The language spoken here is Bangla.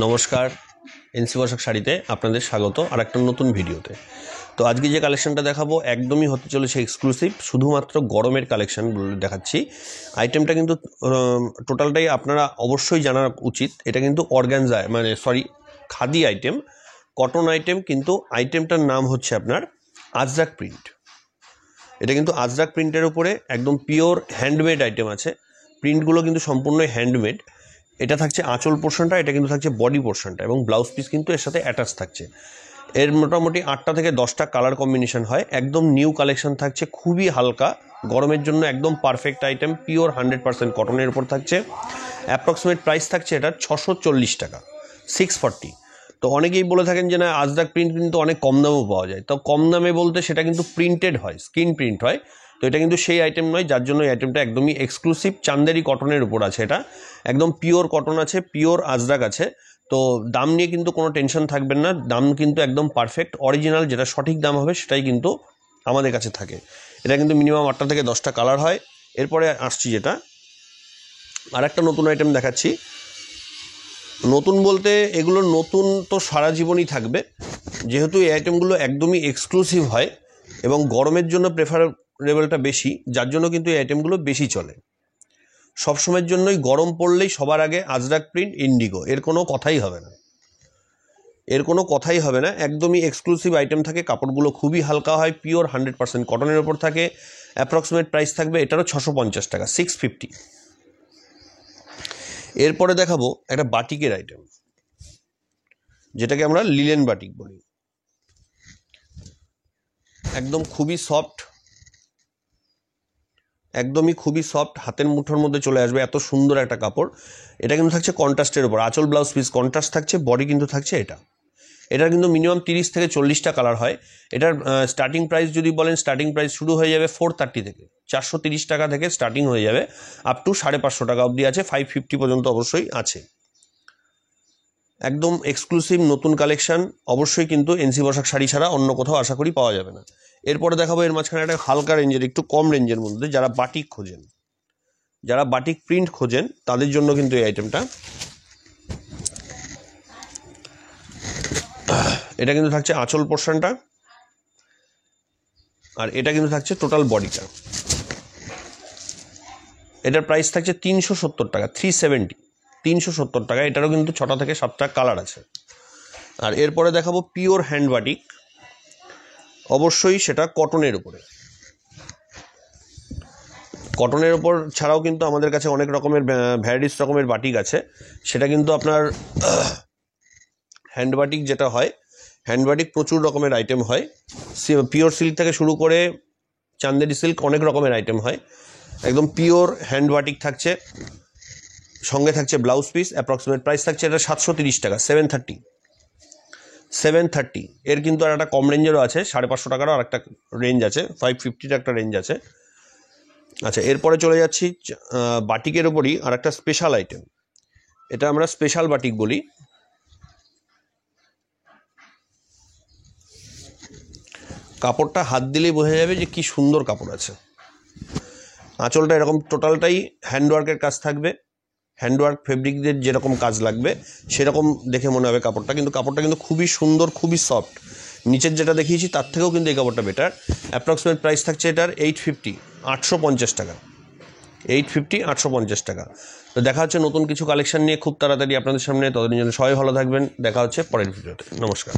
নমস্কার, এনসি বসাক শাড়িতে আপনাদের স্বাগত আর একটা নতুন ভিডিওতে। তো আজকে যে কালেকশনটা দেখাবো একদমই হতে চলেছে এক্সক্লুসিভ, শুধুমাত্র গরমের কালেকশন দেখাচ্ছি। আইটেমটা কিন্তু টোটালটাই আপনারা অবশ্যই জানা উচিত। এটা কিন্তু organza khadi item, cotton item, কিন্তু আইটেমটার নাম হচ্ছে আপনার আজরাক প্রিন্ট। এটা কিন্তু আজরাক প্রিন্টের উপরে একদম পিওর হ্যান্ডমেড আইটেম আছে। প্রিন্টগুলো কিন্তু সম্পূর্ণই হ্যান্ডমেড। এটা থাকছে আঁচল পোর্শনটা, এটা কিন্তু থাকছে বডি পোর্শনটা, এবং ব্লাউজ পিস কিন্তু এর সাথে অ্যাটাচ থাকছে। এর মোটামুটি 8টা থেকে 10টা কালার কম্বিনেশন হয়। একদম নিউ কালেকশন থাকছে, খুবই হালকা, গরমের জন্য একদম পারফেক্ট আইটেম। পিওর 100% কটনের উপর থাকছে। অ্যাপ্রক্সিমেট প্রাইস থাকছে এটার 640 টাকা, 640। তো অনেকেই বলে থাকেন যে না, আজরাক প্রিন্ট কিন্তু অনেক কম দামেও পাওয়া যায়। তো কম দামে বলতে সেটা কিন্তু প্রিন্টেড হয়, স্ক্রিন প্রিন্ট হয়। তো এটা কিন্তু সেই আইটেম নয়, যার জন্য এই আইটেমটা একদমই এক্সক্লুসিভ। চান্দেরি কটনের উপর আছে, এটা একদম পিওর কটন আছে, পিওর আজরাক আছে। তো দাম নিয়ে কিন্তু কোনো টেনশন থাকবেন না, দাম কিন্তু একদম পারফেক্ট অরিজিনাল, যেটা সঠিক দাম হবে সেটাই কিন্তু আমাদের কাছে থাকে। এটা কিন্তু মিনিমাম 8টা থেকে 10টা কালার হয়। এরপরে আসছি যেটা আর একটা নতুন আইটেম দেখাচ্ছি। নতুন বলতে এগুলো নতুন তো সারা জীবনই থাকবে, যেহেতু এই আইটেমগুলো একদমই এক্সক্লুসিভ হয় এবং গরমের জন্য প্রেফারেবলটা বেশি, যার জন্য কিন্তু এই আইটেমগুলো বেশি চলে। সবসময়ের জন্যই গরম পড়লেই সবার আগে আজরাক প্রিন্ট, ইন্ডিগো, এর কোনো কথাই হবে না, একদমই এক্সক্লুসিভ আইটেম থাকে। কাপড়গুলো খুবই হালকা হয়, পিওর 100% কটনের ওপর থাকে। অ্যাপ্রক্সিমেট প্রাইস থাকবে এটারও 650 টাকা, 650। এরপরে দেখাবো একটা বাটিকের আইটেম, যেটাকে আমরা লিলেন বাটিক বলি। একদম খুবই সফট, একদমই খুবই সফট, হাতের মুঠোর মধ্যে চলে আসবে, এত সুন্দর একটা কাপড়। এটা কিন্তু থাকছে কন্ট্রাস্টের উপর, আঁচল ব্লাউজ পিস কন্ট্রাস্ট থাকছে, বডি কিন্তু থাকছে এটার কিন্তু মিনিমাম 30 থেকে 40টা কালার হয়। এটার স্টার্টিং প্রাইস যদি বলেন, স্টার্টিং প্রাইস শুরু হয়ে যাবে 430 থেকে, 430 টাকা থেকে স্টার্টিং হয়ে যাবে, আপ টু 550 টাকা অবধি আছে, 550 পর্যন্ত অবশ্যই আছে। একদম এক্সক্লুসিভ নতুন কালেকশন, অবশ্যই কিন্তু এনসি বসাক শাড়ি ছাড়া অন্য কোথাও আশা করি পাওয়া যাবে না। এরপরে দেখাবো এর মাঝখানে একটা হালকা রেঞ্জের, একটু কম রেঞ্জের মধ্যে যারা বাটিক খোঁজেন, যারা বাটিক প্রিন্ট খোঁজেন, তাদের জন্য কিন্তু এই আইটেমটা। এটা কিন্তু থাকছে আঁচল পোর্শনটা, আর এটা কিন্তু থাকছে টোটাল বডিটা। এটার প্রাইস থাকছে 370 টাকা, 370 টাকা। এটারও কিন্তু 6টা থেকে 7টা কালার আছে। আর এরপরে দেখাবো পিওর হ্যান্ড বাটিক, অবশ্যই সেটা কটনের উপরে। কটনের ওপর ছাড়াও কিন্তু আমাদের কাছে অনেক রকমের ভ্যারাইটিস রকমের বাটিক আছে। সেটা কিন্তু আপনার হ্যান্ড বাটিক যেটা হয়, হ্যান্ড বাটিক প্রচুর রকমের আইটেম হয়। পিওর সিল্ক থেকে শুরু করে চান্দেরি সিল্ক, অনেক রকমের আইটেম হয়। একদম পিওর হ্যান্ড বাটিক থাকছে, সঙ্গে থাকছে ব্লাউজ পিস। অ্যাপ্রক্সিমেট প্রাইস থাকছে এটা 730 টাকা, 730। এর কিন্তু আর একটা কম রেঞ্জেরও আছে, 550 টাকারও আর একটা রেঞ্জ আছে, 550 একটা রেঞ্জ আছে। আচ্ছা, এরপরে চলে যাচ্ছি বাটিকের ওপরই আর একটা স্পেশাল আইটেম, এটা আমরা স্পেশাল বাটিক বলি। কাপড়টা হাত দিলেই বোঝা যাবে যে কি সুন্দর কাপড় আছে। আঁচলটা এরকম টোটালটাই হ্যান্ডওয়ার্কের কাজ থাকবে, হ্যান্ডওয়ার্ক ফেব্রিকদের যেরকম কাজ লাগবে সেরকম দেখে মনে হবে কাপড়টা। কিন্তু কাপড়টা কিন্তু খুবই সুন্দর, খুবই সফট। নিচের যেটা দেখিয়েছি তার থেকেও কিন্তু এই কাপড়টা বেটার। অ্যাপ্রক্সিমেট প্রাইস থাকছে এটার 850, 850 টাকা, 850 টাকা। তো দেখা হচ্ছে নতুন কিছু কালেকশন নিয়ে খুব তাড়াতাড়ি আপনাদের সামনে। ততদিন জন্য সবাই ভালো থাকবেন, দেখা হচ্ছে পরের ভিডিওতে। নমস্কার।